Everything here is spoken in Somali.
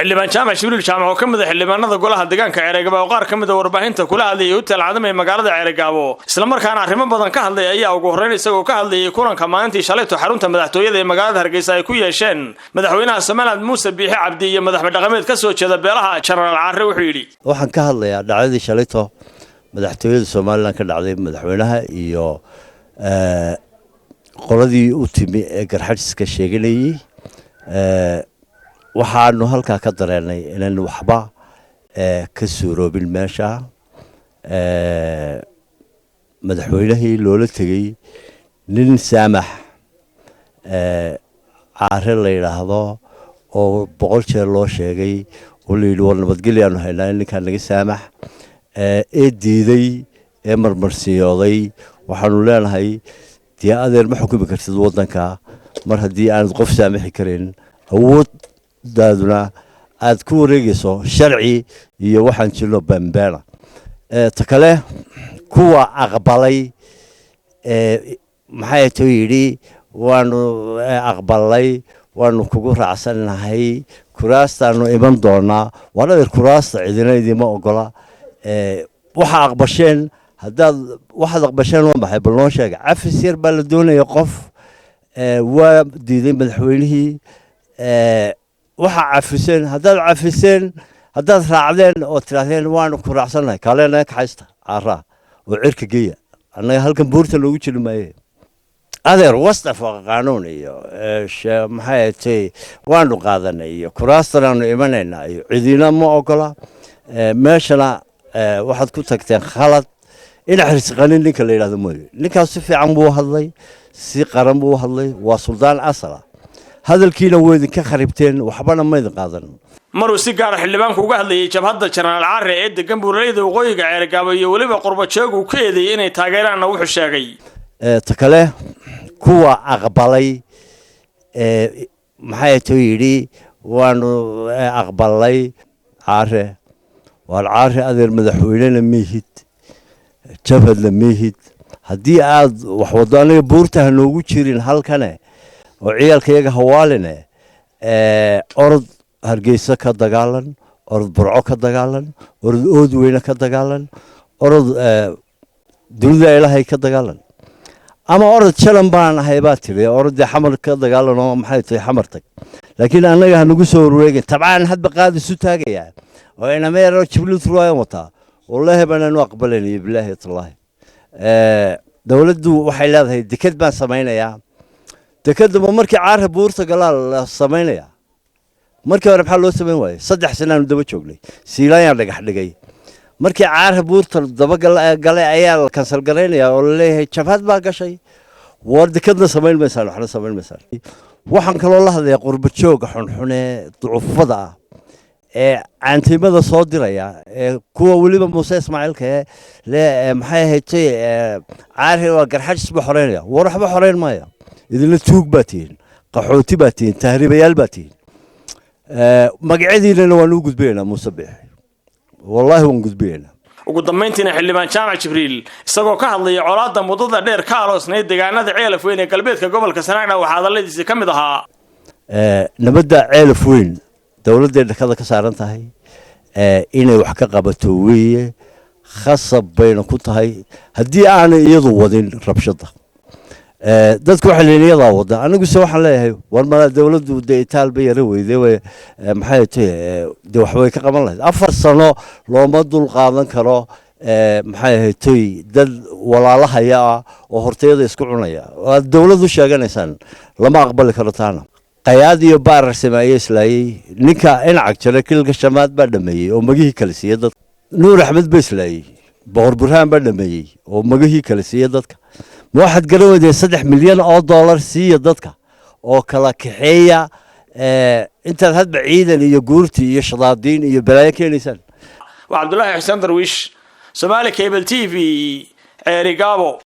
xildhibaan jaamac Jibriil jaamac oo kamid ah xildhibaanada golaha deegaanka Ceerigabo oo qaar kamid ah warbaahinta kula hadlayay hotel cadam ee magaalada Ceerigabo isla markaana arrimo badan ka hadlay ayaa ugu horeyn isagoo ka hadlayay kulanka maalintii shalay xarunta madaxtooyada ee magaalada Hargeysa ay ku yeesheen madaxweynaha Soomaaliland Muuse Biixi Cabdi iyo madaxweyne dhaqameed ka soo jeeda beelaha General Caare wuxuu yiri waxaan ka hadlayaa dhacdadii shalay madaxtooyada Soomaaliland ka dhacday madaxweynaha iyo qoladii u timi ee garxadhiska sheeganayay waxaanu halka ka dareenay inaan waxba ka suuroobin meesha madaxweynihii loola tagay nin saamax Caare la yiraahdo oo 100 jeer loo sheegay oo leeyahay war nabadgelyo aanu haynaa ninkan naga saamax diiday ee marmarsiyooday waxaanu leenahay dii adeer ma xukumi kartid wadanka mar haddii aan qof saamaxi karin awood daaduna aad ku wareegayso sharci iyo waxaan jirno bambaana takale kuwa aqbalay maxay tahay yiri waanu aqbalay waanu kugu raacsanahay kuraastaanu iman doonaa walaal kuraasta cidina idima ogola waxa aqbasheen haddaad waxaad aqbasheen waa maxay bal noo sheeg cafis yar baa la doonaya qof waa diiday madaxweynihii waxa cafiseen haddaad raacdeen oo tirahdeen waanu ku raacsanahay kaleena ka haysta Caara oo cirka geeya annaga halkan buurta loogu jiri maayo adeer wasdaf qaanuun iyo maxay tahay waanu qaadanay iyo kuraastanaanu imanayna iyo cidina ma ogola meeshana waxaad ku tagteen khalad ina xirsiqanin ninka la yiraahdo mooy ninkaas si fiican buu hadlay si qaran buu hadlay waa suldaan asala hadalkiina weedin ka kharibteen waxbana ma idin qaadan maruu si gaar ah xildhibaanku uga hadlayay jabhadda General Caare ee degan buuraleyda waqooyiga Ceerigabo iyo waliba qurba joog uu ka eedeeyay inay taageeraan wuxuu sheegay takale kuwa aqbalay maxay tahay yiri waanu aqbalay Caare والعارة أذر مدحويننا ميهد جبهة لميهد هدي عاد وحوضاني بورتها نوجو شيرين هالكنا وعيال كيجا هوالنا أرض هرجيسة كدجالن أرض برعو كدجالن أرض أودوينا كدجالن أرض دولة إلهي كدجالن أما أرض شلمبان هيباتي أرض حمر كدجالن ومحيط حمرتك لكن أنا هنوجو سوريجي طبعا هاد بقاد السوتاجي يعني وأنا ما يروح يبلو ثروة مطا والله بنا نقبلني بالله الله دولته وحيلات هي دكتور ما سمعنا يا دكتور ما مركي عارف بورصة قلال سمعنا يا مركي ورب حلو سمين واي صدق سنة ندبوا شغلي سيلاين رجع حدقي مركي عارف بورصة دبا قال عيال كسر قرين يا والله شفات باقي شيء ورد كذا سمين مثال وحنا سمين مثال وحن كل الله هذا قرب شوق حنا ضعف فضاء عنتمada soo diraya kuwa waliba Muuse Ismaaciil ka le maxay haytay Caare waa garxadis ba xoreynaya waxba xoreyn maayo idin tuug baatiin qaxooti baatiin tahriibayaal baatiin magaceediina waan u gudbeynaa Muuse Biixi wallahi waan gudbeynaa ugu dambeyntiina xildhibaan Jaamac Jibriil isagoo ka hadlayay colaadda mudada dheer ka aloosnay deegaanada Ceelaf Weyn ee galbeedka gobolka Sanaag waxa hadaladiisa kamid ahaa nabadda Ceelaf Weyn dawladda dhakada ka saaran tahay inay wax ka qabato weeye khasab bayna ku tahay hadii aan iyadu wadin rabshada dadku waxa leeyahay wada anigu soo waxaan leeyahay war ma dawladdu deetaal bay yara weyday maxay tahay wax way ka qaban lahayd 4 sano looma dul qaadan karo maxay tahay dad walaalahaya oo horteeda isku cunaya dawladdu sheeganaysan lama aqbali karo taana قيادي وبار سماية سلاي نكا إنعك ترى كل كشمات بدمي ومجيه كلسية ضد نور أحمد بسلاي بور برهان بدمي ومجيه كلسية ضدك واحد قالوا ده 7 مليون أو دولار سية ضدك أو كلا كحية أنت هاد بعيدا يجورتي يشرادين يبلايك إنسان وعبد الله حسين درويش سومالي كيبل تي في عريقابو